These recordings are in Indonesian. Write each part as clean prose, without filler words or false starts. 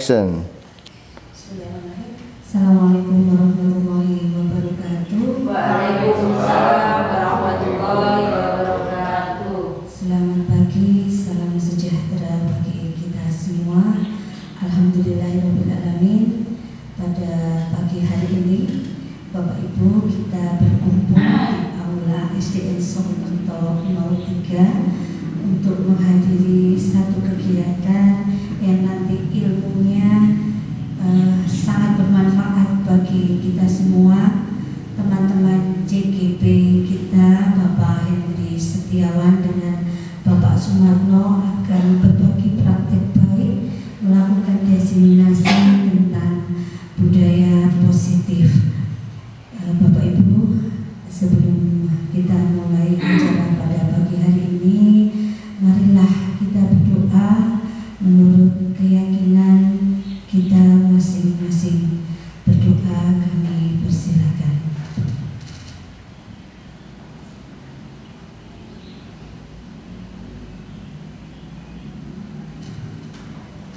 Action. Assalamualaikum warahmatullahi wabarakatuh. Waalaikumsalam warahmatullahi wabarakatuh. Selamat pagi, salam sejahtera bagi kita semua. Alhamdulillahirrahmanirrahim. Pada pagi hari ini, Bapak Ibu, kita berkumpul di Aula SDN Soekarto 03 untuk menghadiri satu kegiatan yang nanti ilmunya sangat bermanfaat bagi kita semua. Teman-teman JGP kita, Bapak Hendri Setiawan dengan Bapak Sumarno akan berbagi praktek baik, melakukan diseminasi tentang budaya positif. Bapak Ibu, sebelum kita mulai acara pada pagi hari ini, marilah kita berdoa menurut keyakinan kita masing-masing. Berdoa, kami persilakan.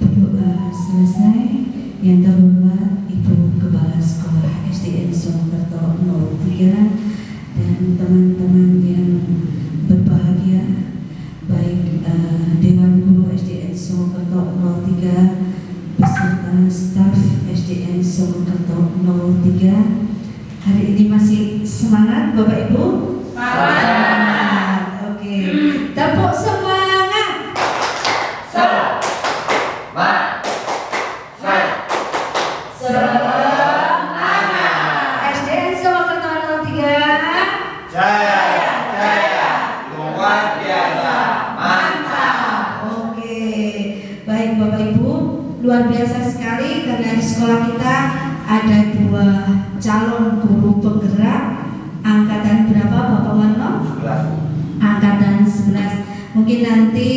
Berdoa selesai. Yang terhormat Ibu Kepala Sekolah SDN Soekarto 03 dan teman-teman yang berbahagia, baik Dewan Guru SDN Soekarto 03 beserta staf SDN Soekarto 03. Hari ini masih semangat Bapak Ibu? Semangat. Oke. Tepuk semangat. Semangat. SDN Soekarto 03. Jaya, jaya, luar biasa, mantap. Oke. Baik Bapak Ibu, luar biasa sekali karena di sekolah kita ada 2 calon guru penggerak. Angkatan berapa Bapak Warno? Angkatan 11. Mungkin nanti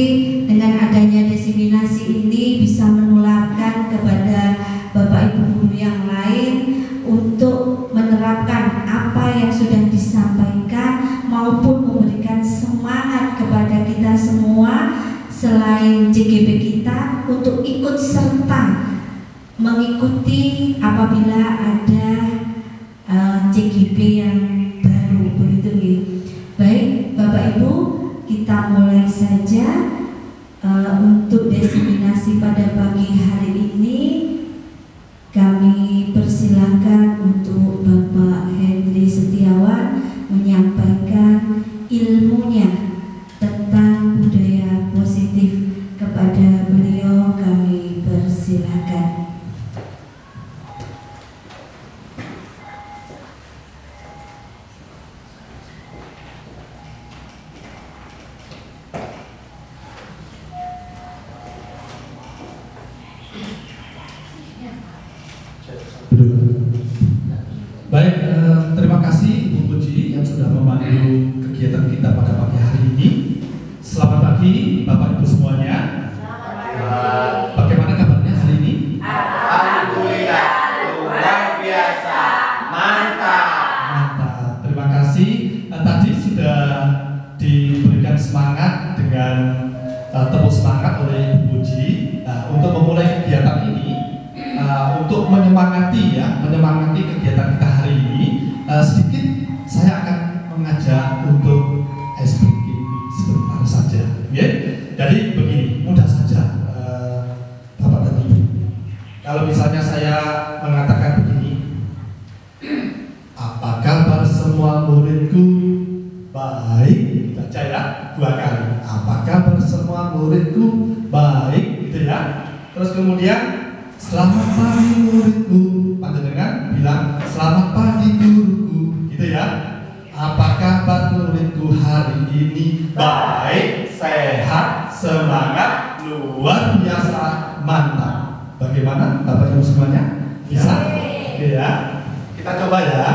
dengan adanya diseminasi ini bisa menularkan kepada Bapak Ibu guru yang lain untuk menerapkan apa yang sudah disampaikan maupun memberikan semangat kepada kita semua selain JGP kita untuk ikut serta mengikuti apabila ada JGP yang baru, begitu nih. Baik Bapak Ibu, kita mulai saja untuk diseminasi pada pagi hari ini. Kami persilakan untuk Bapak Hendri Setiawan menyampaikan ilmunya tentang budaya positif. Kepada beliau kami persilakan. Baik, terima kasih Bu Puji yang sudah memandu kegiatan kita pada pagi hari ini. Selamat pagi Bapak Ibu semuanya. Bagaimana kabarnya hari ini? Alhamdulillah, luar biasa, mantap. Mantap, terima kasih. Tadi sudah diberikan semangat dengan tepuk semangat oleh Bu Puji untuk memulai kegiatan ini. Untuk menyemangati kegiatan kita hari ini, sedikit saya akan mengajak untuk ice breaking sebentar saja. Jadi begini, mudah saja Bapak dan Ibu. Kalau misalnya saya mengatakan begini, apa kabar semua muridku? Baik, baca ya 2 kali. Apa kabar semua muridku? Baik, gitu ya. Terus kemudian selamat pagi muridku, panjenengan bilang selamat pagi guruku, gitu ya. Apa kabar muridku hari ini? Baik, sehat, semangat, luar biasa, mantap. Bagaimana Bapak Ibu semuanya? Bisa? Oke ya. Kita coba ya.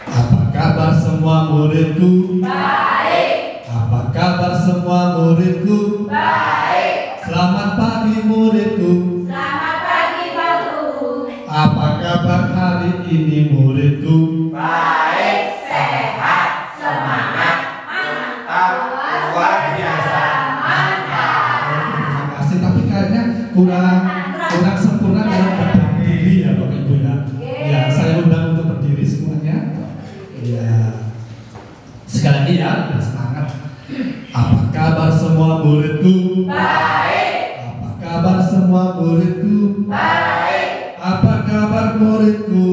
Apa kabar semua muridku? Baik. Apa kabar semua muridku? Baik. Selamat pagi muridku. Selamat pagi Pak Guru. Apa kabar hari ini muridku? Baik, sehat, semangat, mantap, luar biasa, mantap. Terima kasih, tapi kayaknya kurang muridku?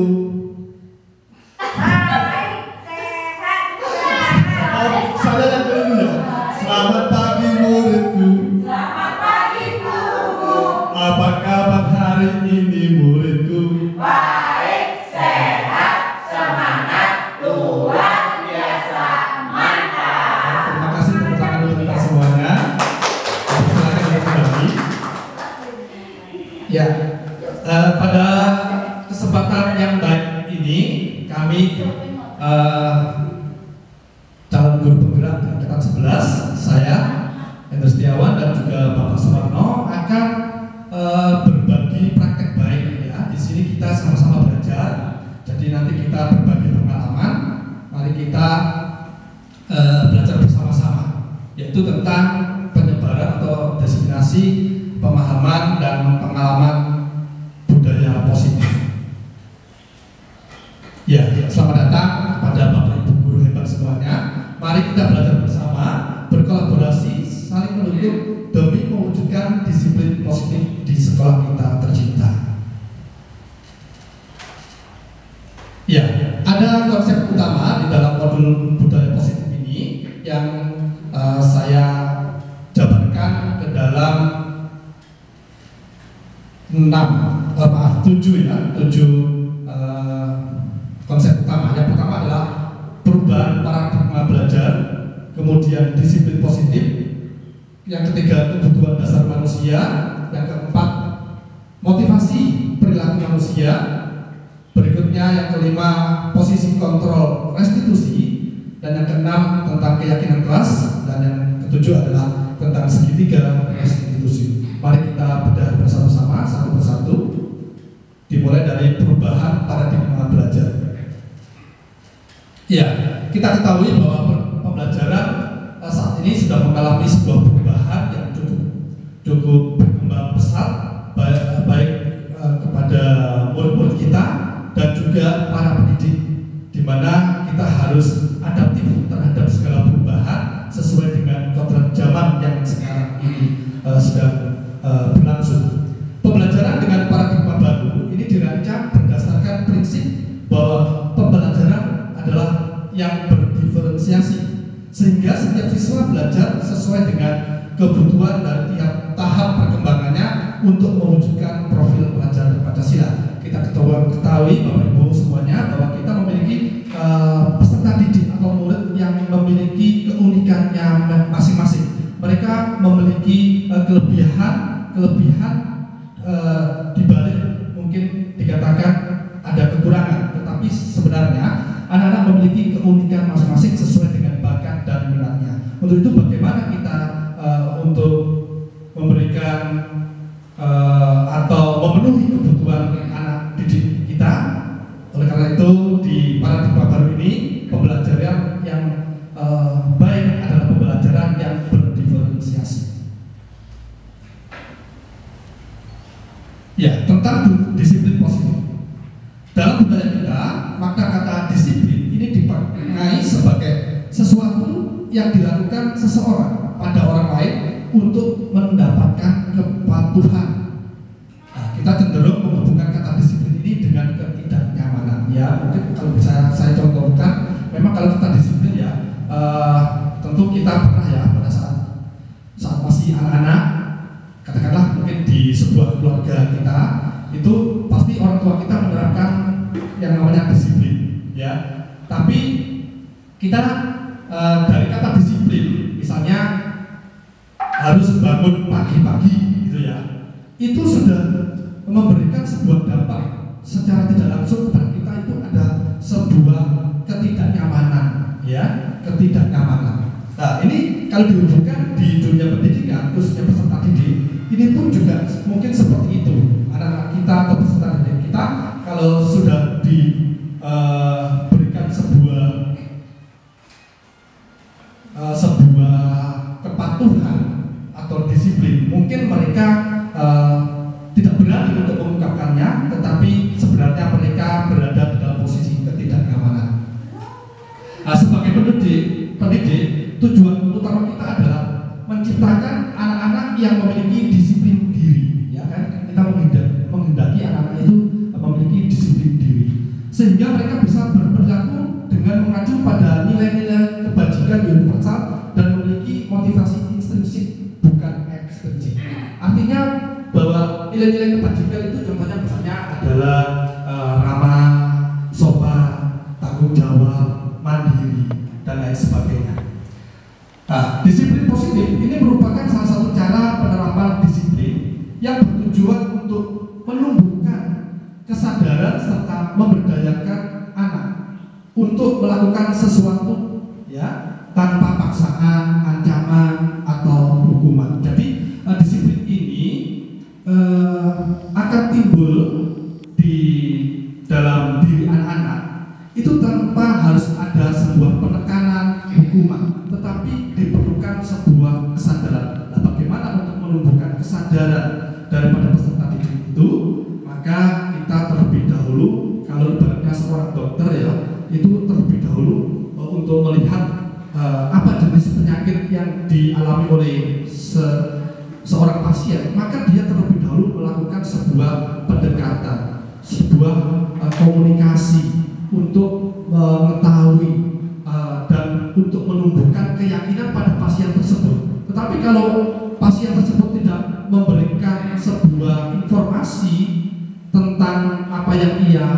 Baik, sehat, semangat. Oh, saya yang dulu ya. Selamat pagi muridku. Selamat pagi guruku. Apa kabar hari ini muridku? Baik, sehat, semangat, luar biasa, mantap. Terima kasih tepuk tangan untuk kita semuanya. Silakan kembali. Ya, pada kesempatan yang baik ini kami calon guru penggerak di angkatan 11, saya Hendra Setiawan dan juga Bapak Suwarno akan berbagi praktek baik ya. Di sini kita sama-sama belajar. Jadi nanti kita berbagi pengalaman. Mari kita belajar bersama-sama, yaitu tentang penyebaran atau diseminasi pemahaman dan pengalaman budaya positif. Ya, selamat datang kepada Bapak Ibu guru hebat semuanya. Mari kita belajar bersama, berkolaborasi, saling mendukung demi mewujudkan disiplin positif di sekolah kita tercinta. Ya, ada konsep utama di dalam modul budaya positif ini yang saya jabarkan ke dalam 7 konsep utama. Yang pertama adalah perubahan paradigma belajar, kemudian disiplin positif, yang ketiga kebutuhan dasar manusia, yang keempat motivasi perilaku manusia, berikutnya yang kelima posisi kontrol restitusi, dan yang keenam tentang keyakinan kelas, dan yang ketujuh adalah tentang segitiga restitusi. Mari kita bedah bersama-sama satu persatu, dimulai dari perubahan paradigma belajar. Ya, kita ketahui bahwa pembelajaran saat ini sudah mengalami sebuah perubahan yang cukup berkembang pesat, baik kepada murid-murid kita dan juga para pendidik, di mana kita harus adaptif terhadap segala perubahan sesuai dengan kodrat zaman yang sekarang ini sedang berlangsung. Pembelajaran dengan paradigma baru ini dirancang berdasarkan prinsip bahwa pembelajaran adalah yang berdiferensiasi, sehingga setiap siswa belajar sesuai dengan kebutuhan dari tiap tahap perkembangannya untuk mewujudkan profil pelajar Pancasila. Kita ketahui Bapak Ibu semuanya bahwa kita memiliki peserta didik atau murid yang memiliki keunikannya masing-masing. Mereka memiliki kelebihan dibalik mungkin dikatakan ada kekurangan, tetapi sebenarnya anak-anak memiliki keunikan masing-masing sesuai dengan bakat dan minatnya. Untuk itu bagaimana kita untuk memberikan atau memenuhi kebutuhan anak didik kita. Oleh karena itu di paradigma baru ini pembelajaran yang baik adalah pembelajaran yang berdiferensiasi. Ya, tentang disiplin positif. Dalam budaya kita, maka kata disiplin ini dimaknai sebagai sesuatu yang dilakukan seseorang pada orang lain untuk mendapatkan kepatuhan. Nah, kita cenderung menghubungkan kata disiplin ini dengan ketidaknyamanan. Ya, mungkin kalau bisa saya contohkan, memang kalau kita disiplin ya, tentu kita pernah ya pada saat masih anak-anak, katakanlah mungkin di sebuah keluarga kita itu pasti orang tua kita menerapkan yang namanya disiplin, ya. Tapi kita dari kata disiplin, misalnya harus bangun pagi-pagi, gitu ya, itu sudah memberikan sebuah dampak secara tidak langsung kepada kita. Itu ada sebuah ketidaknyamanan, ya, ketidaknyamanan. Nah, ini kalau dihubungkan di dunia pendidikan, khususnya peserta didik, ini pun juga mungkin seperti itu. Anak-anak kita atau peserta didik kita kalau sudah diberikan sebuah kepatuhan atau disiplin, mungkin mereka tidak berani untuk mengungkapkannya, tetapi sebenarnya mereka berada di dalam posisi ketidaknyamanan. Nah, sebagai pendidik, tujuan utama kita adalah menciptakan anak-anak yang memiliki disiplin diri, ya kan? Kita menghendaki anak-anak itu memiliki disiplin sehingga mereka bisa berperilaku dengan mengacu pada nilai-nilai kebajikan universal dan memiliki motivasi intrinsik bukan ekstrinsik. Artinya bahwa nilai-nilai kebajikan itu contohnya misalnya adalah ramah, sopan, tanggung jawab, mandiri, dan lain sebagainya. Nah, disiplin positif ini merupakan salah satu cara penerapan disiplin yang bertujuan untuk menumbuhkan kesadaran serta memberdayakan anak untuk melakukan sesuatu ya tanpa paksaan, ancaman atau hukuman. Jadi disiplin ini akan timbul di dalam diri anak-anak itu tanpa harus ada sebuah penekanan hukuman, tetapi diperlukan sebuah kesadaran. Nah, bagaimana untuk menumbuhkan kesadaran daripada peserta didik itu? Maka kita terlebih dahulu, kalau ibaratnya seorang dokter ya, itu terlebih dahulu untuk melihat apa jenis penyakit yang dialami oleh seorang pasien, maka dia terlebih dahulu melakukan sebuah pendekatan, sebuah komunikasi untuk mengetahui dan untuk menumbuhkan keyakinan pada pasien tersebut. Tetapi kalau pasien tersebut tidak memberikan sebuah informasi tentang apa yang ia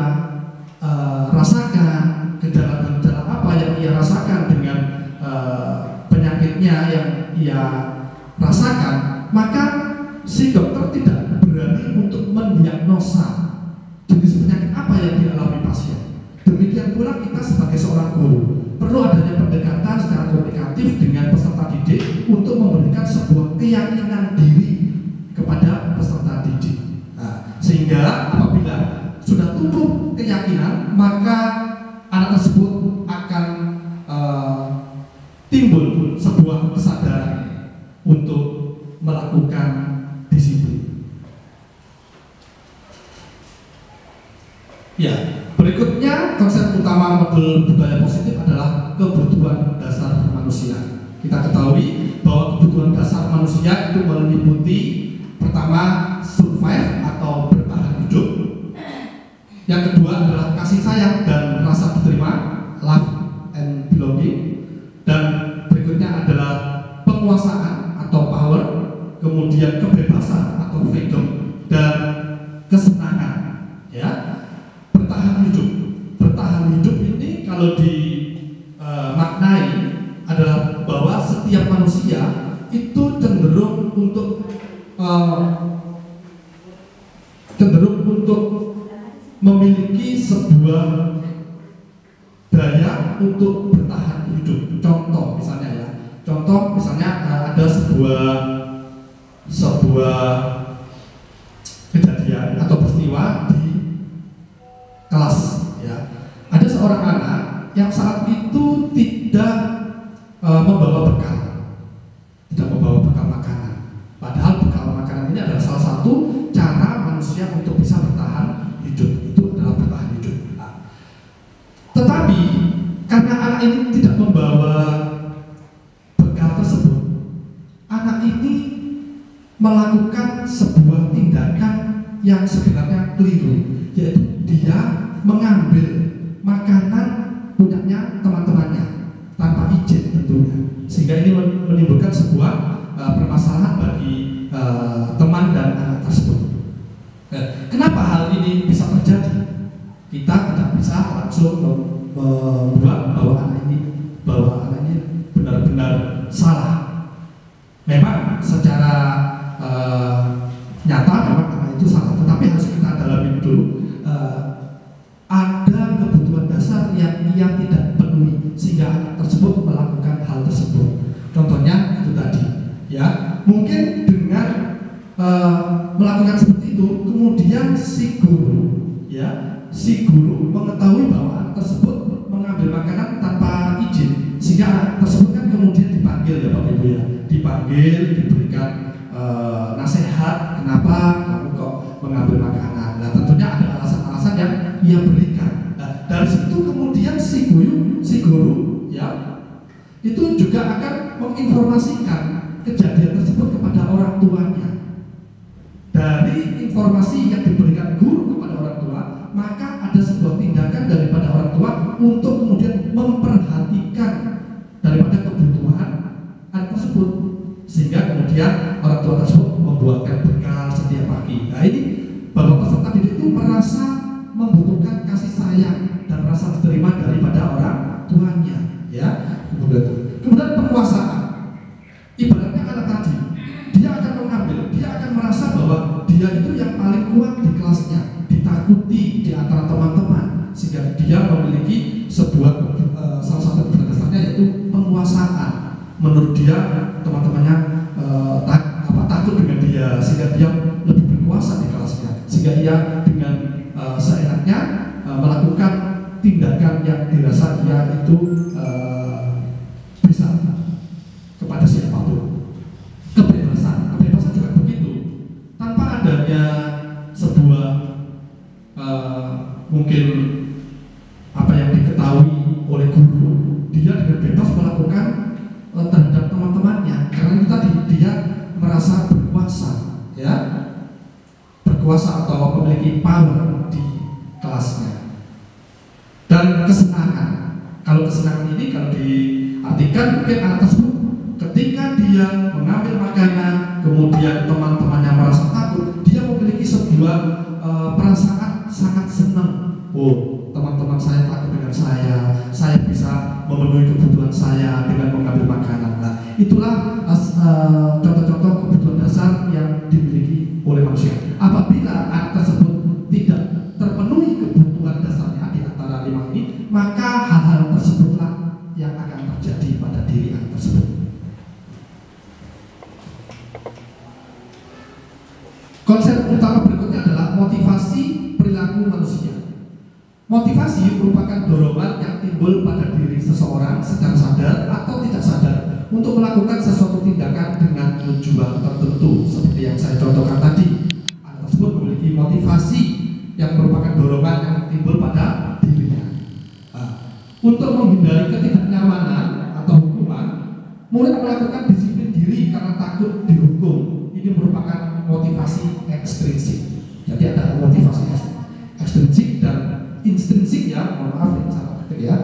rasakan, gejala-gejala apa yang ia rasakan dengan penyakitnya yang ia rasakan, maka si dokter tidak berani untuk mendiagnosa jenis penyakit apa yang dialami pasien. Demikian pula kita sebagai seorang guru perlu adanya pendekatan secara komunikatif dengan peserta didik untuk memberikan sebuah keyakinan diri kepada peserta didik. Nah, sehingga apabila sudah tumbuh keyakinan, maka anak tersebut akan timbul sebuah kesadaran untuk melakukan disiplin. Ya, berikutnya konsep utama model budaya positif adalah kebutuhan dasar manusia. Kita ketahui bahwa kebutuhan dasar manusia itu meliputi pertama survive atau bertahan hidup. Yang kedua adalah kasih sayang dan rasa diterima, love and belonging. Dan berikutnya adalah penguasaan atau power, kemudian kebebasan atau freedom, dan kesenangan. Ya, bertahan hidup. Bertahan hidup ini kalau dimaknai adalah bahwa setiap manusia itu cenderung untuk memiliki sebuah daya untuk bertahan hidup. Contoh misalnya ada sebuah kejadian atau peristiwa di kelas ya. Ada seorang anak yang saat itu tidak membawa bekal makanan. Padahal bekal makanan ini adalah salah satu cara manusia untuk bisa bertahan hidup. Itu adalah bertahan hidup. Nah, tetapi karena anak ini tidak membawa bekal tersebut, anak ini melakukan sebuah tindakan yang sebenarnya keliru, yaitu dia mengambil makanan punyanya teman-temannya tanpa izin tentunya, sehingga ini menimbulkan sebuah permasalahan bagi teman dan anak tersebut. Kenapa hal ini bisa terjadi? Kita tidak bisa langsung membuat bahwa anak ini benar-benar salah. Memang secara nyata memang anak itu salah, tetapi harus kita dalami dulu. Ada kebutuhan dasar yang ia tidak penuhi sehingga anak tersebut melakukan hal tersebut. Contohnya itu tadi, ya mungkin dengan melakukan seperti itu, kemudian si guru mengetahui bahwa anak tersebut mengambil makanan tanpa izin, sehingga anak tersebut kan kemudian dipanggil ya Bapak Ibu ya, diberikan nasihat, kenapa kamu kok mengambil makanan. Nah tentunya ada alasan-alasan yang ia berikan. Nah, dari situ kemudian si guru ya itu juga akan menginformasikan kejadian tersebut kepada orang tuanya. Dari informasi yang diberikan guru kepada orang tua, maka ada sebuah tindakan dari sayang dan merasa diterima daripada orang tuanya, ya. Kemudian penguasaan, ibaratnya anak tadi, dia akan mengambil, dia akan merasa bahwa dia itu yang paling kuat di kelasnya, ditakuti di antara teman-teman, sehingga dia memiliki sebuah salah satu kebenaran dasarnya yaitu penguasaan. Menurut dia teman-temannya takut dengan dia, sehingga dia lebih berkuasa di kelasnya, sehingga ia dengan seenaknya melakukan tindakan yang dirasa dia itu bisa kepada siapapun. Kebebasan juga begitu. Tanpa adanya sebuah mungkin apa yang diketahui oleh guru, dia dengan bebas melakukan terhadap teman-temannya, karena itu tadi dia merasa berkuasa, ya, berkuasa atau memiliki power di kelasnya. Dan kesenangan, kalau kesenangan ini kalau diartikan mungkin anak tersebut ketika dia mengambil makanan, kemudian teman-temannya merasa takut, dia memiliki sebuah perasaan sangat senang. Oh, teman-teman saya takut dengan saya bisa memenuhi kebutuhan saya dengan mengambil makanan. Nah, itulah contoh-contoh kebutuhan dasar yang dimiliki oleh manusia. Apabila anak tersebut tidak terpenuhi kebutuhan dasarnya di antara 5 ini, maka hal-hal tersebutlah yang akan terjadi pada diri anak tersebut. Konsep utama berikutnya adalah motivasi perilaku manusia. Motivasi merupakan dorongan yang timbul pada diri seseorang secara sadar atau tidak sadar untuk melakukan sesuatu tindakan dengan tujuan tertentu. Seperti yang saya contohkan tadi, anak tersebut memiliki motivasi yang merupakan dorongan yang timbul pada dirinya. Untuk menghindari ketidaknyamanan atau hukuman, murid melakukan disiplin diri karena takut dihukum. Ini merupakan motivasi ekstrinsik. Jadi ada motivasi ekstrinsik dan intrinsik, ya, mohon maaf ini salah ketik ya.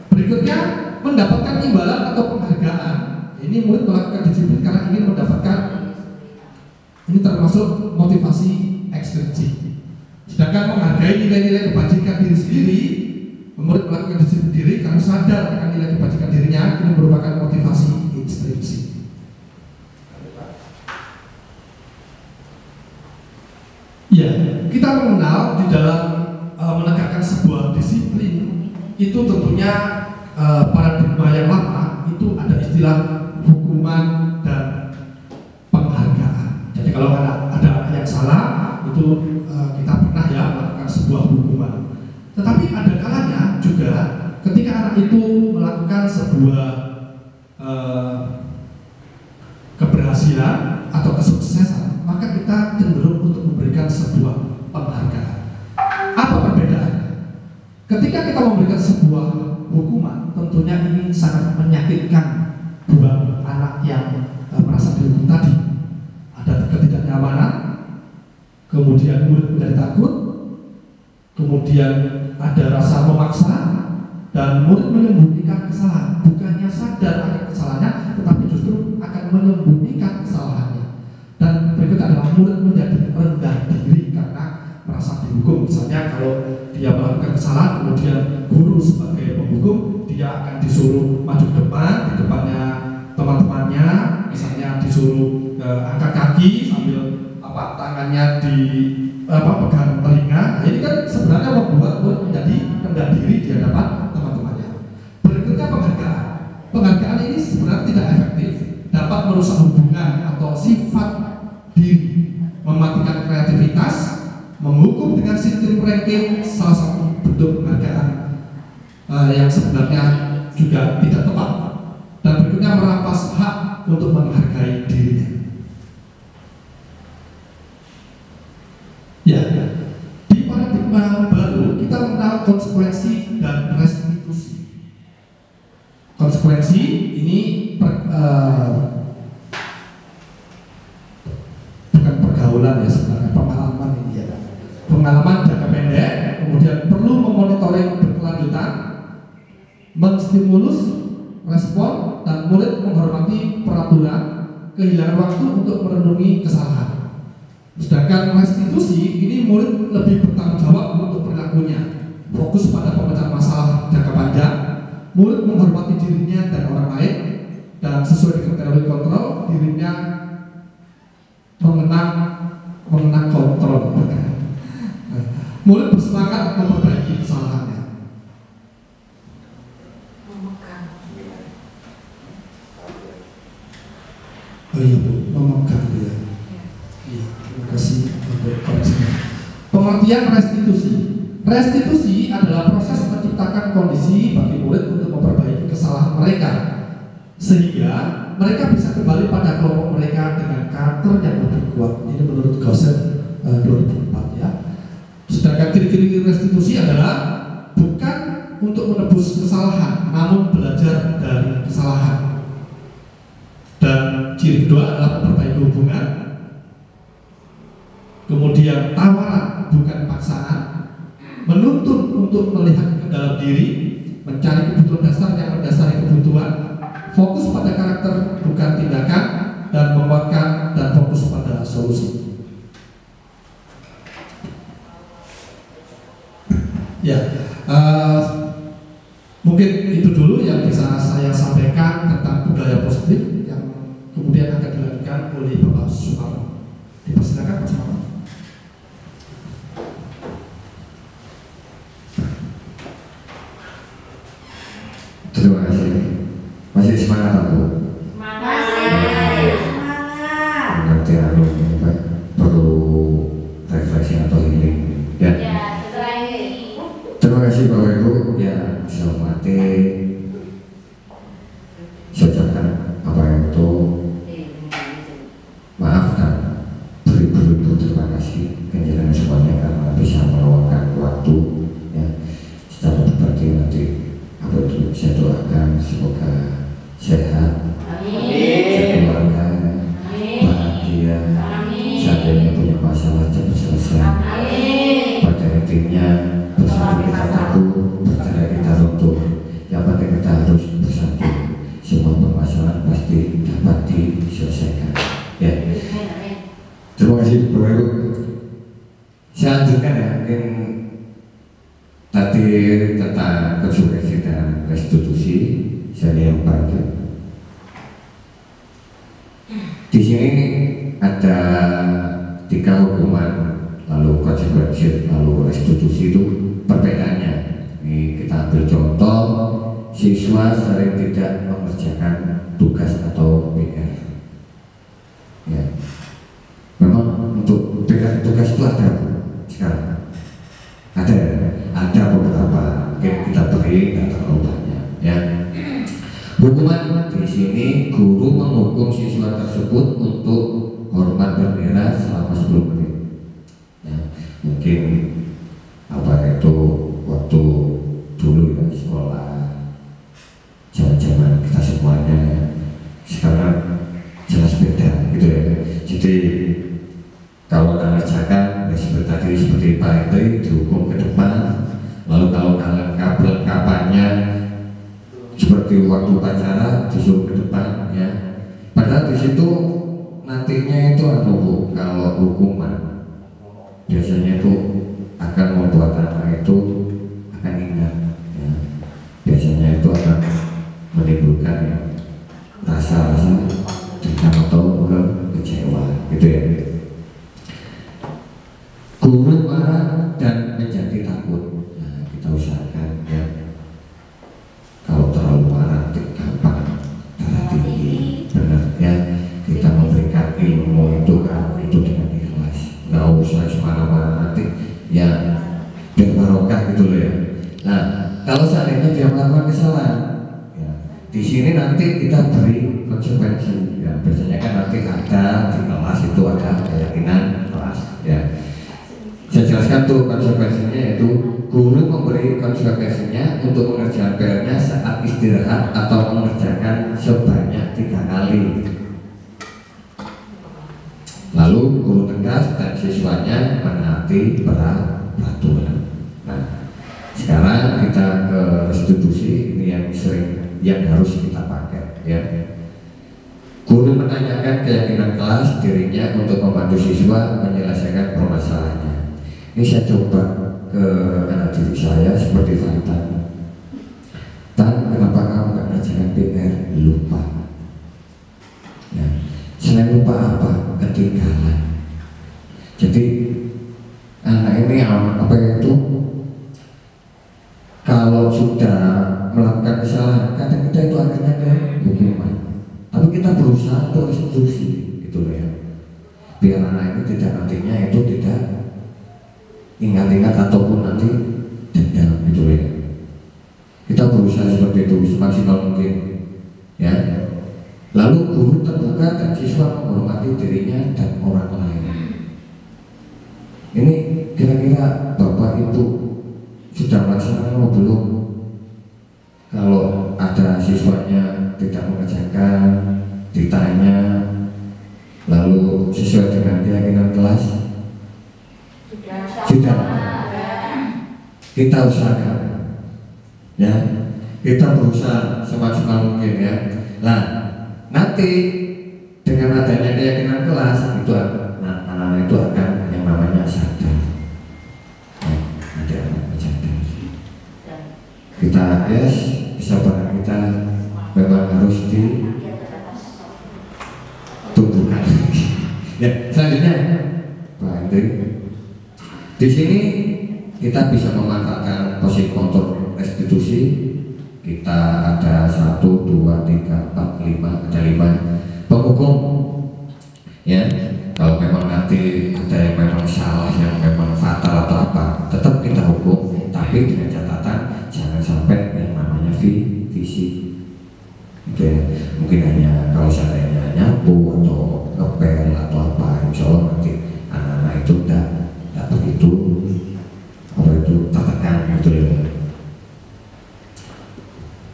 Berikutnya, mendapatkan imbalan atau penghargaan. Ini murid melakukan disiplin karena ingin mendapatkan, ini termasuk motivasi ekstrinsik. Sedangkan menghargai nilai-nilai kebajikan diri sendiri, murid melakukan disiplin diri karena sadar akan nilai kebajikan dirinya, ini merupakan motivasi intrinsik. Ya, kita mengenal di dalam menegakkan sebuah disiplin itu tentunya paradigma yang lama itu ada istilah hukuman dan penghargaan. Jadi kalau ada anak yang salah itu kita pernah ya melakukan sebuah hukuman. Tetapi ada kalanya juga ketika anak itu melakukan sebuah keberhasilan atau kesuksesan, maka kita cenderung untuk memberikan sebuah penghargaan. Apa perbedaannya? Ketika kita memberikan sebuah hukuman, tentunya ini sangat menyakitkan buat anak yang merasa dihukum tadi. Ada ketidaknyamanan, kemudian murid menjadi takut, kemudian ada rasa memaksa, dan murid menyembunyikan kesalahan. Bukannya sadar akan kesalahannya, tetapi justru akan menyembunyikan kesalahannya. Dan berikut adalah murid menjadi rendah diri karena merasa dihukum. Misalnya kalau dia melakukan kesalahan, kemudian guru sebagai penghukum, dia akan disuruh maju ke depan, di depannya teman-temannya, misalnya disuruh angkat kaki sambil tangannya di pegang telinga. Nah, ini kan sebenarnya membuat murid menjadi rendah diri di hadapan teman-temannya. Berikutnya penghargaan. Penghargaan ini sebenarnya tidak efektif, dapat merusak hubungan atau sifat diri, mematikan kreativitas, menghukum dengan sistem ranking, salah satu bentuk penghargaan yang sebenarnya juga tidak tepat. Dan berikutnya merampas hak untuk menghargai dirinya. Ya, di paradigma baru kita mengenal konsekuensi dan restitusi. Konsekuensi ini bukan pergaulan ya sebenarnya, pengalaman ini ya. Pengalaman jangka pendek, kemudian perlu memonitoring berkelanjutan, menstimulus respon, dan murid menghormati peraturan, kehilangan waktu untuk merenungi kesalahan. Sedangkan restitusi ini murid lebih bertanggung jawab untuk perilakunya, fokus pada Murid menghormati dirinya dan orang lain, dan sesuai dengan teori kontrol, dirinya mengenang kontrol. Murid bersemangat memperbaiki kesalahannya. Oh iya Bu, memegang ya. Iya, terima kasih untuk koreksinya. Pengertian restitusi. Restitusi adalah proses menciptakan kondisi bagi murid untuk memperbaiki kesalahan mereka, sehingga mereka bisa kembali pada kelompok mereka dengan karakter yang lebih kuat. Ini menurut Gosen 2004 ya. Sedangkan ciri-ciri restitusi adalah bukan untuk menebus kesalahan, namun belajar dari kesalahan. Dan ciri kedua adalah memperbaiki hubungan. Kemudian tawaran bukan paksaan, menuntut untuk melihat ke dalam diri, mencari kebutuhan dasar yang mendasari kebutuhan, fokus pada karakter bukan tindakan, dan menguatkan dan fokus pada solusi. Ya, mungkin itu dulu yang bisa saya sampaikan tentang budaya positif yang kemudian akan dilanjutkan oleh Bapak Sumarno. Dipersilakan Pak Sumarno. Terima kasih. Masih semangat aku? Semangat. Nanti aku perlu refleksi atau healing. Ya. Setelah ini. Terima kasih Bapak Ibu. Ya, saya hormati. Saya ucapkan apa itu maaf dan beribu-ribu terima kasih kenjalan semuanya karena bisa meluangkan waktu ya secara berbagi nanti. Apa itu saya doakan semoga sehat, sekeluarga, bahagia, seandainya punya masalah cepat selesai. Pada intinya bersatu kita teguh, bercerai kita runtuh. Yang penting kita harus bersatu. Semua permasalahan pasti dapat diselesaikan. Ya. Terima kasih Bapak Ibu. Saya lanjutkan ya, mungkin tadi tentang konsekuensi dan restitusi saya yang banyak. Di sini ada 3 hukuman, lalu konsekuensi, lalu restitusi itu perbedaannya. Ini kita ambil contoh, siswa sering tidak mengerjakan tugas atau PR. Ya, memang untuk PR tugas itu ada sekarang. Ada beberapa, mungkin kita beri nggak terlalu banyak. Ya, hukuman di sini guru menghukum siswa tersebut untuk hormat bendera selama 10 menit. Ya, mungkin apa itu waktu dulu ya sekolah zaman kita semuanya, sekarang jelas beda gitu ya. Jadi kalau kalian kerjakan ya seperti tadi, seperti Pak Hendri dihukum ke depan. Lalu kalau kalian kapannya seperti waktu upacara disuruh ke depan ya. Padahal di situ nantinya itu kalau hukuman biasanya itu akan membuat anak itu akan ingat ya. Biasanya itu akan menimbulkan ya, rasa-rasa dendam atau kecewa gitu ya. Guru marah dan menjadi takut. Nah, kita usahakan ya. Kalau terlalu marah gampang darah tinggi, benar ya. Kita memberikan ilmu itu kan itu dengan ikhlas. Nggak usah marah-marah nanti ya berbarokah gitu loh ya. Nah, kalau seandainya dia melakukan kesalahan, ya, di sini nanti kita beri konsekuensi. Ya, biasanya kan nanti ada di kelas itu ada keyakinan kelas. Ya, saya jelaskan tuh konsekuensinya, yaitu guru memberi konsekuensinya untuk mengerjakan PR-nya saat istirahat atau mengerjakan sebanyak 3 kali. Lalu guru tegas dan siswanya menaati peraturan. Nah, sekarang kita ke restitusi, ini yang sering yang harus kita pakai ya. Guru menanyakan keyakinan kelas dirinya untuk membantu siswa menyelesaikan permasalahannya. Ini saya coba ke anak diri saya seperti Tan. Tan, kenapa kita berusaha untuk instruksi gitu loh ya, biar anak itu tidak nantinya itu tidak ingat-ingat ataupun nanti dendam gitu loh ya. Kita berusaha seperti itu semaksimal mungkin ya. Lalu guru terbuka dan siswa menghormati dirinya dan orang lain. Ini kira-kira Bapak Ibu sudah melaksanakan atau belum? Kalau ada siswanya tidak mengerjakan, ditanya, lalu sesuai dengan keyakinan kelas, sudah. Kita usahakan, ya, kita berusaha semaksimal mungkin ya. Nah, nanti dengan adanya keyakinan kelas itu anak-anak itu akan yang namanya sadar. Nanti anak sadar. Kita kesabaran kita memang harus ditumbuhkan. Ya, selanjutnya Pak Hendri, di sini kita bisa memanfaatkan posisi kontrol restitusi. Kita ada 1, 2, 3, 4, 5, ada 5 penghukum. Ya, kalau memang nanti ada yang memang salah, yang memang fatal atau apa, tetap kita hukum, tapi dengan catatan jangan sampai yang namanya visi. Oke, mungkin hanya kalau seandainya nyapu atau ngepel atau apa, insya Allah nanti anak-anak itu tidak begitu tertekan gitu ya.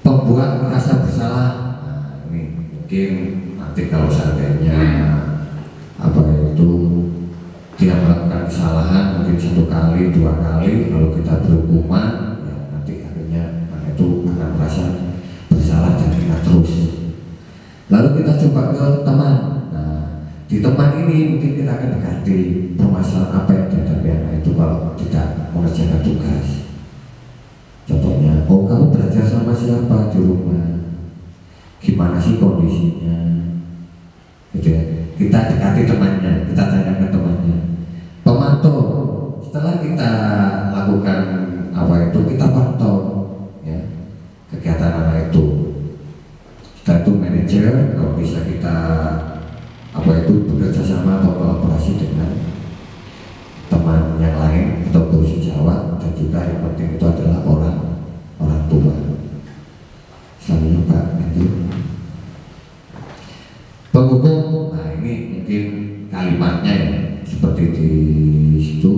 Pembuat merasa bersalah, nah, ini mungkin nanti kalau seandainya dia melakukan kesalahan mungkin 1 kali, 2 kali, lalu kita berhukuman, ya nanti akhirnya anak itu akan merasa bersalah dan kita terus. Lalu kita coba ke teman. Nah, di teman ini mungkin kita akan dekati permasalahan apa yang dihadapi anak itu kalau tidak mengerjakan tugas. Contohnya, oh kamu belajar sama siapa di rumah? Gimana sih kondisinya? Gitu ya. Kita dekati temannya, kita tanyakan temannya. Pemantau, setelah kita lakukan kita pantau ya kegiatan anak itu. Setelah itu manajer kalau bisa kita bekerja sama atau kolaborasi dengan teman yang lain atau guru sejawat, dan juga yang penting itu adalah orang tua. Selanjutnya Pak Andrew. Penghukum, nah ini mungkin kalimatnya ya, seperti di situ,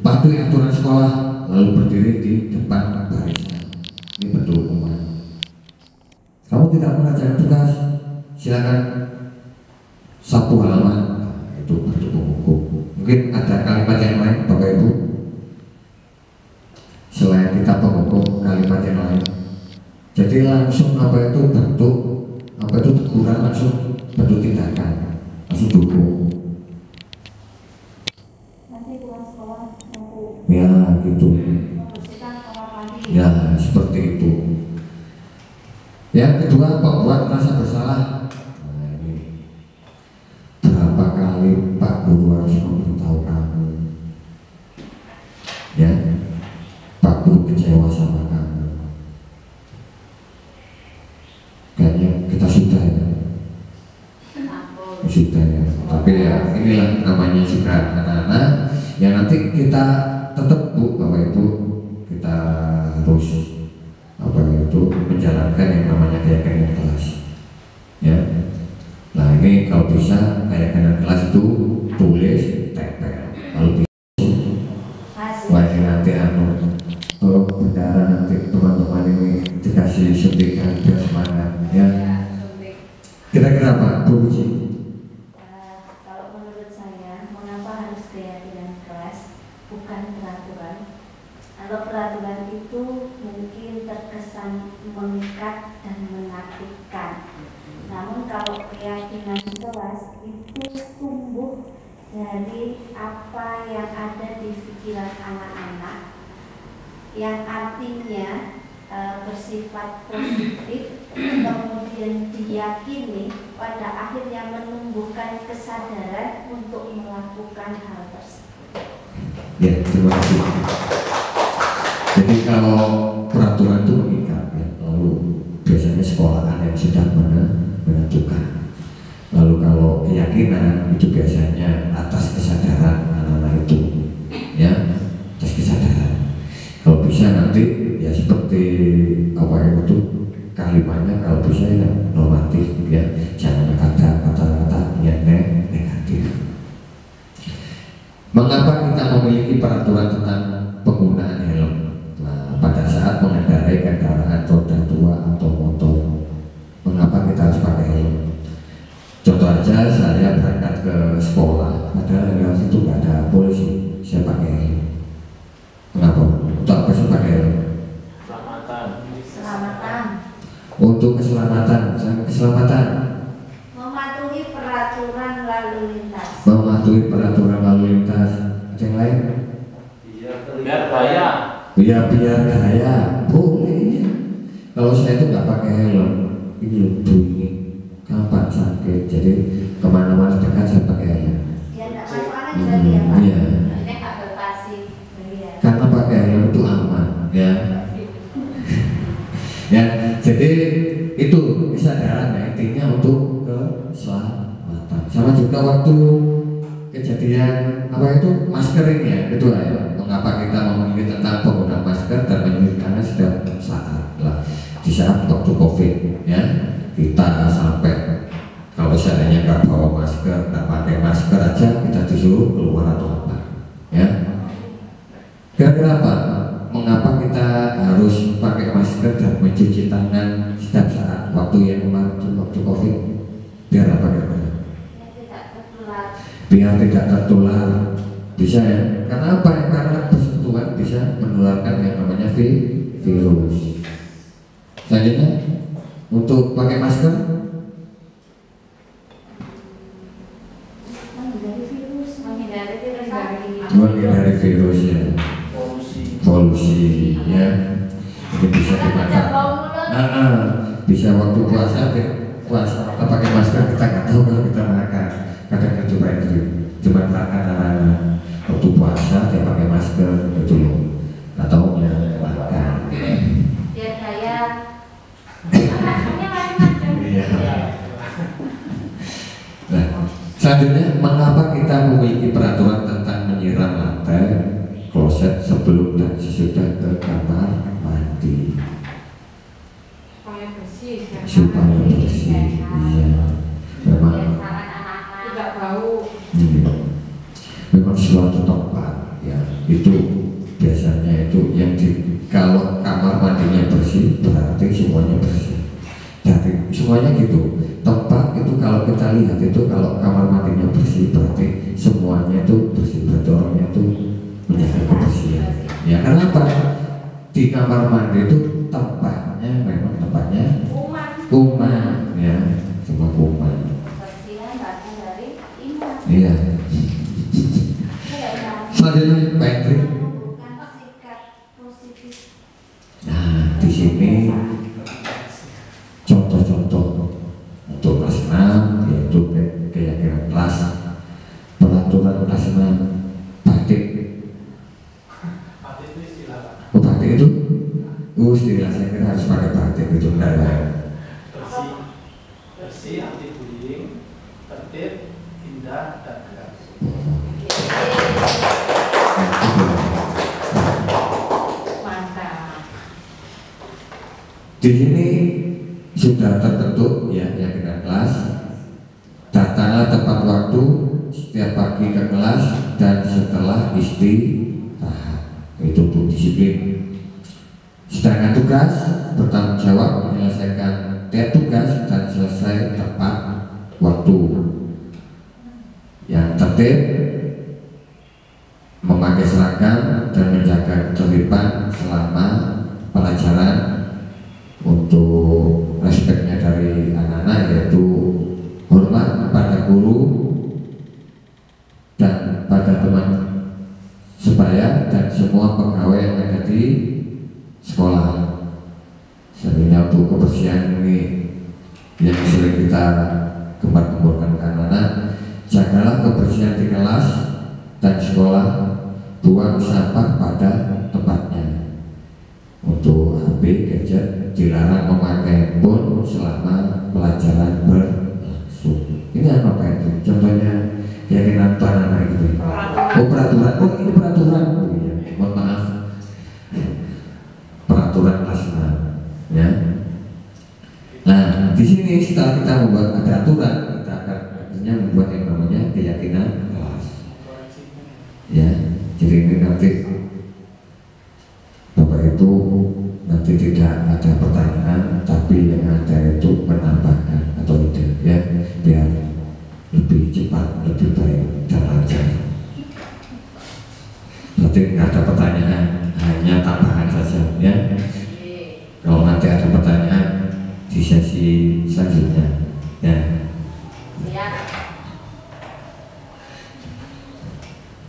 patuhi aturan sekolah lalu berdiri di depan barisan. Ini bentuk hukuman. Kamu tidak mengerjakan tugas, silakan sapu halaman. Nah, itu bentuk penghukum. Mungkin ada kalimat yang lain Bapak Ibu selain kita penghukum, kalimat yang lain. Jadi langsung bentuk teguran, langsung bentuk tindakan, langsung dukung. Nanti pulang sekolah aku Ya gitu. membersihkan kamar mandi. Ya seperti itu. Yang kedua, membuat merasa bersalah. Nah ini berapa kali Pak Guru harus memberitahu kamu, ya Pak Guru kecewa sama kamu. Kayaknya kita sudah ya. Sudah ya, tapi ya inilah namanya juga anak-anak yang nanti kita tetap Bapak Ibu, kita harus menjalankan yang namanya keyakinan kelas ya. Nah ini kalau bisa keyakinan kelas itu tulis, tempel, lalu wajib nanti kalau bendara nanti teman-teman ini dikasih suntikan biar semangat ya. Kira-kira Pak Bu Uji? Kalau menurut saya, mengapa harus keyakinan kelas bukan peraturan? Kalau peraturan itu mungkin terkesan mengikat dan menakutkan. Namun kalau keyakinan kelas itu tumbuh dari apa yang ada di pikiran anak-anak, yang artinya bersifat positif, kemudian diyakini, pada akhirnya menumbuhkan kesadaran untuk melakukan hal tersebut. Ya, terima kasih. Jadi kalau peraturan itu mengikat ya, lalu biasanya sekolahan yang sedang menentukan. Lalu kalau keyakinan itu biasanya atas kesadaran anak-anak itu, ya, atas kesadaran. Kalau bisa nanti ya seperti apa itu kalimatnya, kalau bisa ya normatif, ya, jangan kata-kata yang negatif. Mengapa kita memiliki peraturan tentang penggunaan helm? Nah, pada saat mengendarai kendaraan roda 2 atau motor, mengapa kita harus pakai helm? Contoh aja, saya berangkat ke sekolah, padahal di situ nggak ada polisi, saya pakai helm. Kenapa? Untuk apa sih pakai helm? Keselamatan. Untuk keselamatan, keselamatan. Mematuhi peraturan lalu lintas. Mematuhi peraturan lalu lintas. Ada yang lain? Biar bahaya. Ya biar gaya, boleh. Kalau saya itu nggak pakai helm, ini bunyi, kapan sakit, jadi kemana-mana dekat saya pakai helm. Biar nggak masuk angin berarti ya Pak. Iya. Maksudnya nggak berpasi. Iya. Karena pakai helm itu aman, ya. Ya, jadi itu kesadaran, ya, intinya untuk keselamatan. Sama juga waktu kejadian apa itu masker ini, ya, itu lah ya. Mengapa kita memilih tentang penggunaan masker dan mencuci tangan setiap saat lah. Di saat waktu COVID, ya, kita sampai kalau seandainya nggak bawa masker, nggak pakai masker aja kita disuruh keluar atau apa, ya. Kira-kira apa? Mengapa kita harus pakai masker dan mencuci tangan setiap saat waktu yang kemarin waktu COVID? Biar apa kira-kira? Biar tidak tertular. Biar tidak tertular, bisa ya? Karena apa? Karena bersentuhan bisa menularkan yang namanya virus. Selanjutnya, untuk pakai masker, menghindari virus, ya. Polusi, ya. Ini bisa dimakan. Bisa waktu puasa kita pakai masker, kita nggak tahu kalau kita makan. Kadang cuma makan waktu puasa dia pakai masker itu loh. Nggak taunya makan. Biar kaya. Maksudnya macam-macam. Iya. Nah, selanjutnya, mengapa kita memiliki peraturan tentang menyiram lantai, kloset sebelum dan sesudah ke kamar mandi? Supaya bersih, Supaya bersih, iya. Memang, tidak bau. memang suatu tempat, ya, itu biasanya itu yang kalau kamar mandinya bersih berarti semuanya bersih. Jadi semuanya gitu. Tempat itu kalau kita lihat itu kalau kamar mandinya bersih berarti semuanya itu bersih, berarti orangnya itu menjaga kebersihan. Ya, karena apa? Di kamar mandi itu tempatnya memang tempatnya kuman, ya, cuma kuman. Kebersihan bagian dari iman. Iya. Selanjutnya pantry. Bukan sikap positif. Nah, di sini contoh-contoh untuk kelas 6 yaitu keyakinan kelas, peraturan kelas 6, batik. Batik itu istilah Pak. Oh, batik itu? Istilah saya kira harus pakai batik itu enggak ya? Bersih, bersih, anti bullying, tertib, indah, dan keras. Mantap. Di sini sudah tertentu ya keyakinan kelas. Datanglah tepat waktu setiap pagi ke kelas dan setelah istirahat. Itu untuk disiplin. Sedangkan tugas bertanggung jawab menyelesaikan tiap tugas dan selesai tepat waktu. Yang tertib, memakai seragam dan menjaga ketertiban selama pelajaran. Untuk respeknya dari anak-anak yaitu hormat kepada guru dan pada teman sebaya dan semua pegawai yang ada di sekolah. Sebenarnya untuk kebersihan ini yang sering kita gembar-gemborkan ke anak-anak, jagalah kebersihan di kelas dan sekolah, buang sampah pada tempatnya. Untuk HP, gadget, dilarang memakai handphone selama pelajaran berlangsung. Ini Ini apa itu? Contohnya keyakinan banana gitu. Oh peraturan, oh ini peraturan. Oh, iya. Mohon maaf. Peraturan kelas 6, ya. Nah, di sini setelah kita membuat ada aturan, kita akan akhirnya membuat yang namanya keyakinan kelas. Ya, jadi ini nanti Bapak itu nanti tidak ada pertanyaan, tapi yang ada itu menambahkan atau tidak, ya, biar lebih cepat, lebih baik dan lancar. Berarti nggak ada pertanyaan, hanya tambahan saja, ya. Kalau nanti ada pertanyaan di sesi selanjutnya, ya.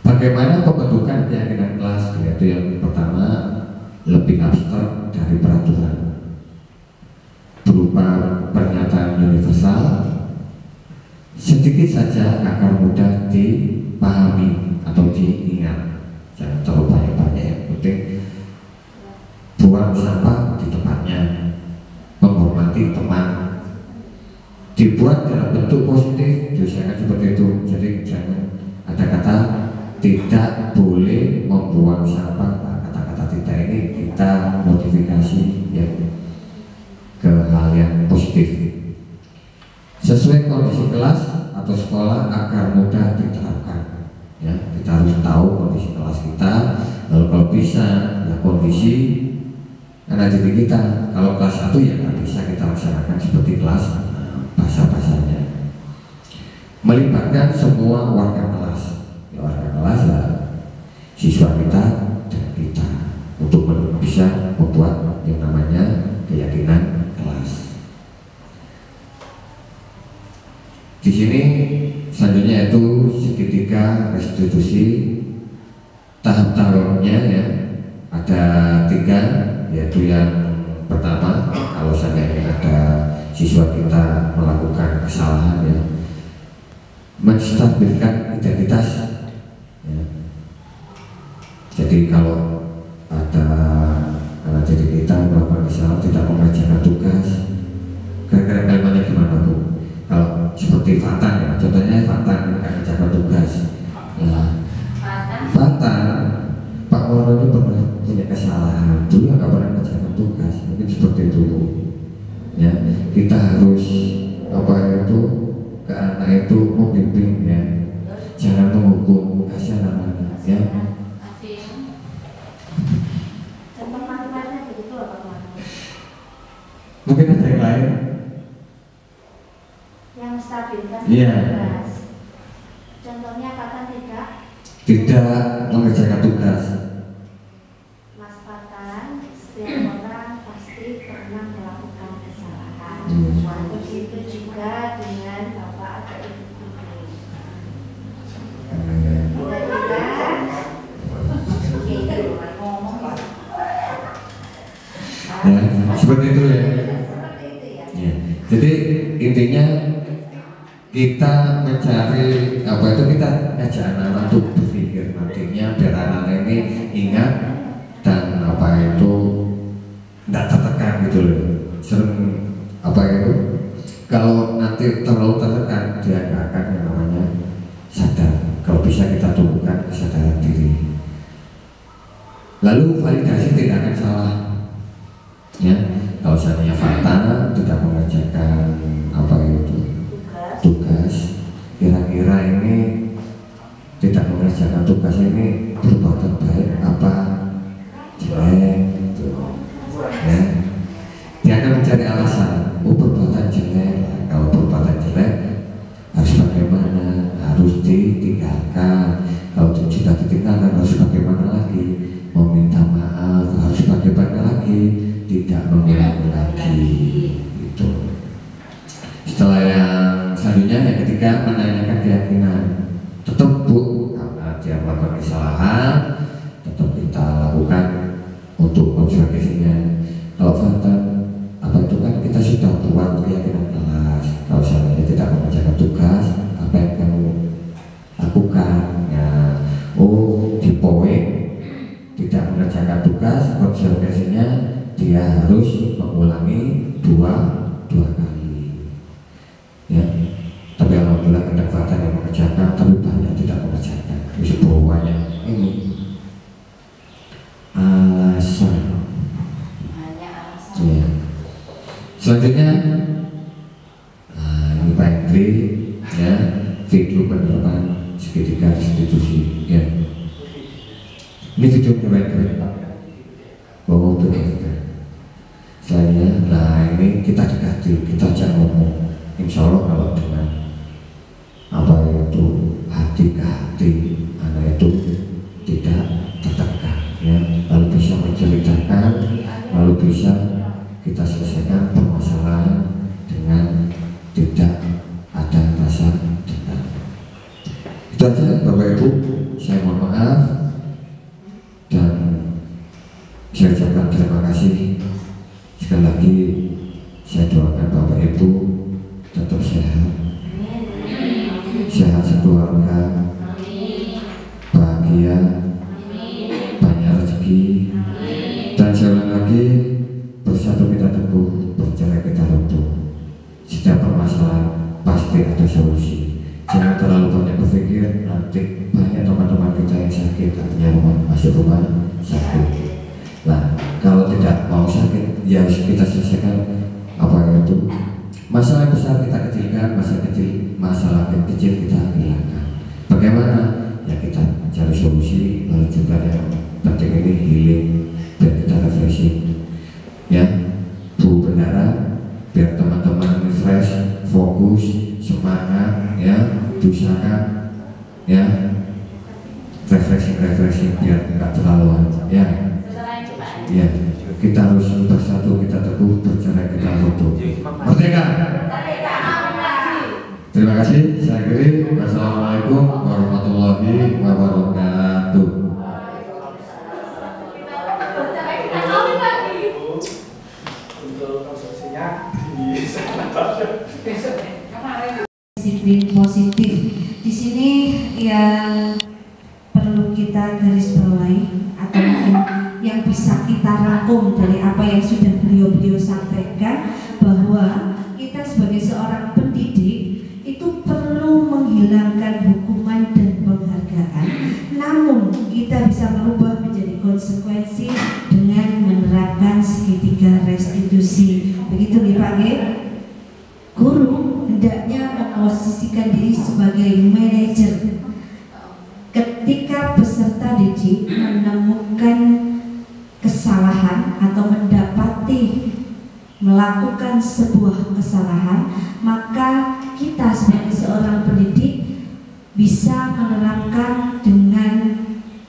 Bagaimana pembentukan keyakinan kelas? Yaitu yang pertama lebih abstrak dari peraturan, berupa pernyataan universal, sedikit saja agar mudah dipahami atau diingat. Jangan terlalu banyak-banyak, yang penting buang sampah di tempatnya, menghormati teman, dibuat dalam bentuk positif, diusahakan seperti itu. Jadi jangan ada kata tidak boleh membuang sampah. Kata-kata tidak ini kita modifikasi ya ke hal yang positif sesuai kondisi kelas atau sekolah agar mudah diterapkan. Ya, kita harus tahu kondisi kelas kita, lalu kalau bisa ya kondisi anak didik kita. Kalau kelas 1 ya nggak bisa kita laksanakan seperti kelas bahasa-bahasanya. Melibatkan semua warga kelas, ya, warga kelas ya siswa kita dan kita untuk bisa membuat yang namanya keyakinan kelas. Di sini selanjutnya itu segitiga restitusi. Tahap-tahapnya ya ada 3, yaitu yang pertama kalau seandainya ada siswa kita melakukan kesalahan ya, menstabilkan identitas ya. Jadi kalau ada anak didik kita melakukan kesalahan, tidak mengerjakan tugas, kira-kira kalimatnya gimana Bu? Kalau seperti Fatan ya, contohnya Fatan tidak mengerjakan tugas ya. Fatan, Pak Waro ini pernah punya kesalahan, dulu nggak pernah mengerjakan tugas, mungkin seperti itu ya. Kita harus apa itu ke anak itu membimbing ya, jangan menghukum, kasihan anak-anak ya. Mungkin ada yang lain yang stabilkan Iya. tugas. Contohnya kata tidak mengerjakan tugas. Mas Fatan, setiap orang pasti pernah melakukan kesalahan. Begitu juga dengan bapak atau ibu guru. Tiba-tiba ngomong Ya, seperti itu ya. seperti itu ya. Ya. Jadi intinya kita mencari apa itu, kita ngajak anak-anak untuk berpikir nantinya biar anak-anak ini ingat dan apa itu tidak tertekan gitu loh. Sering apa itu kalau nanti terlalu tertekan dia nggak akan yang namanya sadar. Kalau bisa kita tumbuhkan kesadaran diri. Lalu validasi tidak akan salah. Ya, kalau seandainya Fatan tidak mengerjakan apa itu tugas, kira-kira ini tidak mengerjakan tugas ini perbuatan baik apa jelek gitu ya. Dia akan mencari alasan, oh perbuatan jelek. Kalau perbuatan jelek harus bagaimana, harus ditinggalkan. Kalau sudah ditinggalkan harus bagaimana lagi, meminta maaf harus bagaimana lagi, tidak mengulangi lagi gitu. Setelah yang selanjutnya yang ketiga menanyakan keyakinan. Tetap Bu, karena dia melakukan kesalahan, tetap kita lakukan untuk observasinya. Kalau Fatan apa itu kan kita sudah buat keyakinan kelas. Kalau seandainya tidak mengerjakan tugas, apa yang kamu lakukan? Ya, oh di poin tidak mengerjakan tugas, observasinya dia harus mengulangi dua kali ya. Tapi alhamdulillah Selanjutnya, nah, ini Pak Hendri, ya, video penerapan segitiga restitusi, ya. Ini video Pak Hendri. Oh, betul. Saya, nah ini kita dekati, kita ajak ngomong. Insya Allah kalau dengan apa itu hati ke hati, anak itu tidak tertekan, ya, lalu bisa menceritakan, lalu bisa kita selesaikan permasalahan dengan tidak ada rasa dendam. Itu aja Bapak Ibu, saya mohon maaf dan saya ucapkan terima kasih. Sekali lagi saya doakan Bapak Ibu tetap sehat, sehat sekeluarga, bahagia, banyak rezeki, dan sekali lagi bersatu kita teguh, bercerai kita runtuh. Setiap permasalahan pasti ada solusi. Jangan terlalu banyak berpikir, nanti banyak teman-teman kita yang sakit, artinya masuk rumah sakit. Nah, kalau tidak mau sakit, ya harus kita selesaikan apa itu masalah besar kita kecilkan, masalah kecil kita hilangkan. Bagaimana? Ya kita mencari solusi, lalu juga yang penting ini healing dan kita refreshing. Ya, Bu Bendara, biar teman-teman refresh, fokus, semangat, ya, usahakan, ya, refreshing biar nggak terlalu ya. Ya, kita harus bersatu, kita teguh, bercerai kita runtuh. Merdeka. Terima kasih. Saya akhiri. Wassalamualaikum warahmatullahi wabarakatuh. Untuk konstruksinya di Disiplin positif. Di sini yang perlu kita garis bawahi atau mungkin yang bisa kita rangkum dari apa yang sudah beliau sampaikan, bahwa kita sebagai seorang pendidik itu perlu menghilangkan hukuman dan penghargaan, namun kita bisa merubah menjadi konsekuensi dengan menerapkan segitiga restitusi. Begitu nih Pak G. Guru hendaknya memposisikan diri sebagai manajer ketika peserta didik menemukan kesalahan atau mendapati melakukan sebuah kesalahan, maka kita sebagai seorang pendidik bisa menerapkan dengan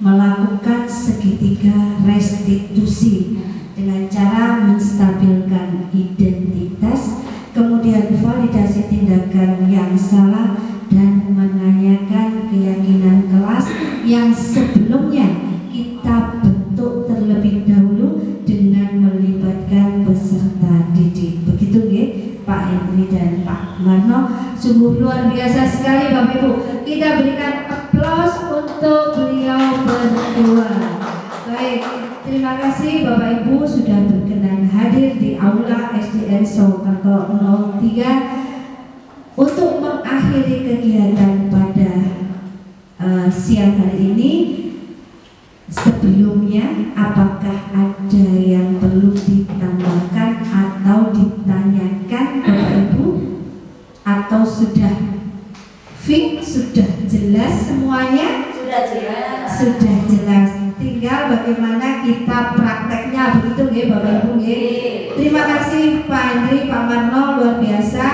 melakukan segitiga restitusi dengan cara menstabilkan identitas, kemudian validasi tindakan yang salah, dan menanyakan keyakinan kelas yang sebelumnya kita bentuk terlebih dahulu dengan melibatkan peserta didik. Begitu ya Pak Hendri dan Pak Marno. Sungguh luar biasa sekali Bapak Ibu. Kita berikan aplaus untuk beliau berdua. Baik, terima kasih Bapak Ibu sudah berkenan hadir di Aula SDN Soekarto 03 untuk mengakhiri kegiatan pada siang hari ini. Sebelumnya, apakah ada yang perlu ditambahkan atau ditanyakan Bapak Ibu? Atau sudah fix, sudah jelas semuanya? Sudah jelas. Sudah jelas. Tinggal bagaimana kita prakteknya, begitu ya Bapak Ibu ya. Terima kasih Pak Hendri, Pak Marno, luar biasa.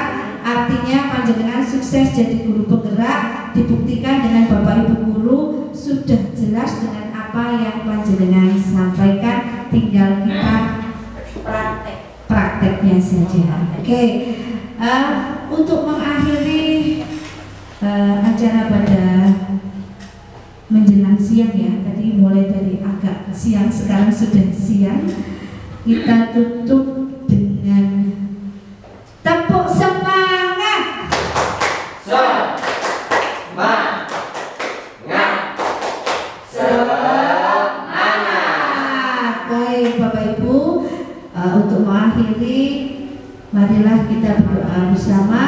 Artinya panjenengan sukses jadi guru penggerak dibuktikan dengan Bapak Ibu guru sudah jelas dengan apa yang panjenengan sampaikan, tinggal kita prakteknya saja. Oke. Untuk mengakhiri acara pada menjelang siang ya, tadi mulai dari agak siang, sekarang sudah siang, kita tutup dengan tepuk semangat. Semangat. Baik Bapak Ibu, untuk mengakhiri marilah kita berdoa bersama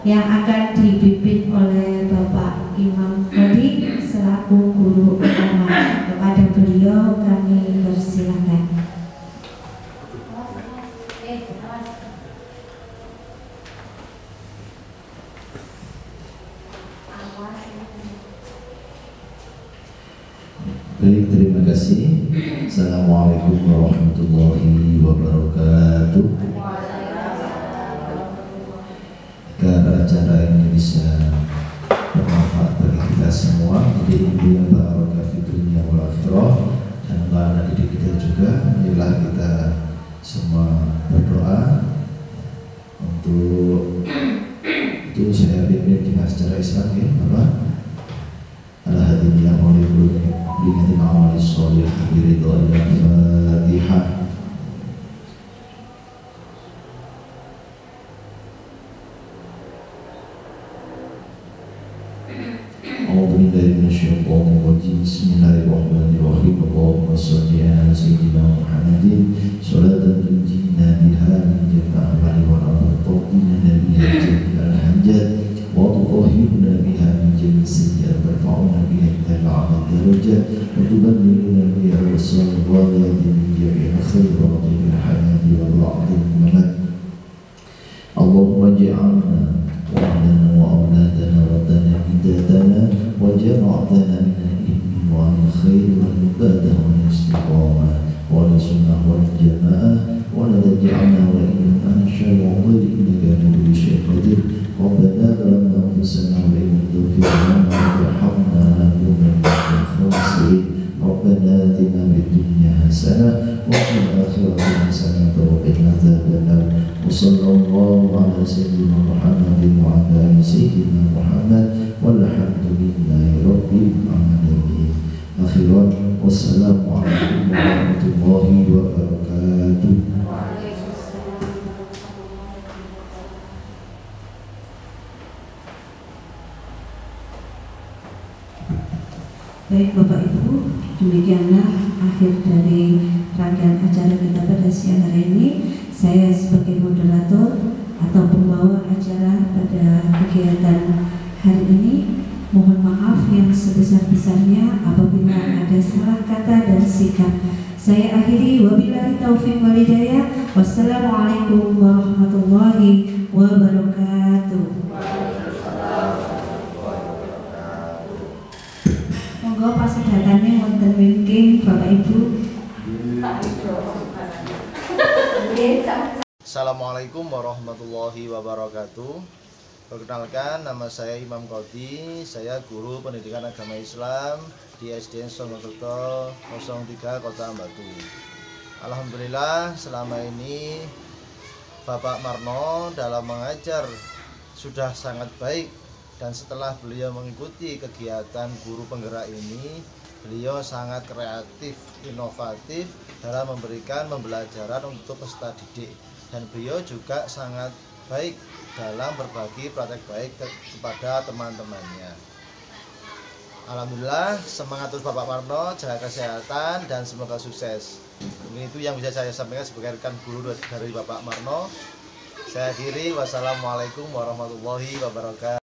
yang akan dipimpin oleh Bapak Imam Kodi selaku guru agama. Kepada beliau kami persilakan. Assalamualaikum warahmatullahi wabarakatuh. Agar acara ini bisa bermanfaat bagi kita semua, jadi intinya barokah fid dunya wal akhirah, dan anak didik kita juga. Marilah kita semua berdoa untuk itu. Saya pimpin dengan secara Islam ya, Bapak. Al-hadirin yang oleh beringatin amal soleh diri doa Al-Fatihah. Bismillahirrahmanirrahim. Allahumma sholli ala sayyidina Muhammadin sholatan tunjina biha min jami'il ahwali wal afat wa nabiyina jami'al hajat wa tutahhiruna biha min jami'is sayyi'at wa tarfa'una biha ilal a'la darajat wa tuballighuna biha rasul wa min jami'il khairat bil hayati wal wa'di mamat. Allahumma ja'alna wa ahlana wa awladana wa dana bidatana wa jama'tana الخير والعبادة والاستقامة والسنة والجماعة ولا تجعلنا وإياك عن الشر والضر إنك على كل شيء قدير. ربنا ظلمنا أنفسنا وإن لم تغفر لنا وترحمنا لنكونن من الخاسرين. ربنا آتنا في الدنيا حسنة وفي الآخرة حسنة وقنا عذاب النار. وصلى الله على سيدنا محمد وعلى آل سيدنا محمد والحمد لله رب العالمين. Akhiran, wassalamualaikum warahmatullahi wabarakatuh. Baik Bapak Ibu, demikianlah akhir dari rangkaian acara kita pada siang hari ini. Saya sebagai moderator atau pembawa acara pada kegiatan hari ini, mohon maaf yang sebesar-besarnya apabila ada salah kata dan sikap. Saya akhiri, wabillahi taufiq wal hidayah. Wassalamualaikum warahmatullahi wabarakatuh. Monggo pasedatannya wonten wingking Bapak Ibu. Assalamualaikum warahmatullahi wabarakatuh. Perkenalkan, nama saya Imam Qodi, saya guru pendidikan agama Islam di SDN Sonokerto 03 Kota Batu. Alhamdulillah selama ini Bapak Marno dalam mengajar sudah sangat baik, dan setelah beliau mengikuti kegiatan guru penggerak ini, beliau sangat kreatif, inovatif dalam memberikan pembelajaran untuk peserta didik, dan beliau juga sangat baik dalam berbagi praktek baik kepada teman-temannya. Alhamdulillah, semangat terus Bapak Marno, jaga kesehatan dan semoga sukses. Mungkin itu yang bisa saya sampaikan sebagai rekan guru dari Bapak Marno. Saya akhiri, wassalamualaikum warahmatullahi wabarakatuh.